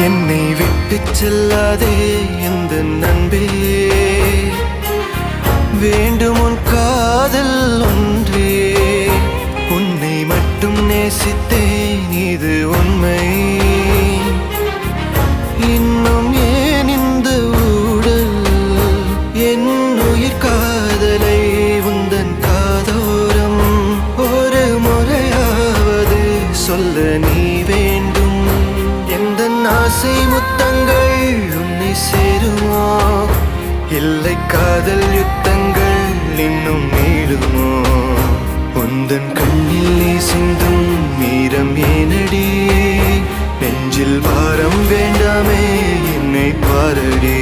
என்னை விட்டு செல்லாதே எந்த நண்பே, வேண்டும் உன் காதல் ஒன்றே. உன்னை மட்டும் நேசித்தேன் இது உண்மை. இன்னும் ஏன் இந்த ஊடல் என் உயிர் காதலை உந்தன் காதோரம் ஒரு முறையாவது சொல்ல நீ வேண்டும். எந்த ஆசை முத்தங்கள் உன்னை சேருமோ, இல்லை காதல் யுத்தங்கள் இன்னும் நீளுமோ. உந்தன் கண்ணில் நீ சிந்தும் மீரம் ஏனடி, நெஞ்சில் பாரம் வேண்டாமே என்னை பாரடி.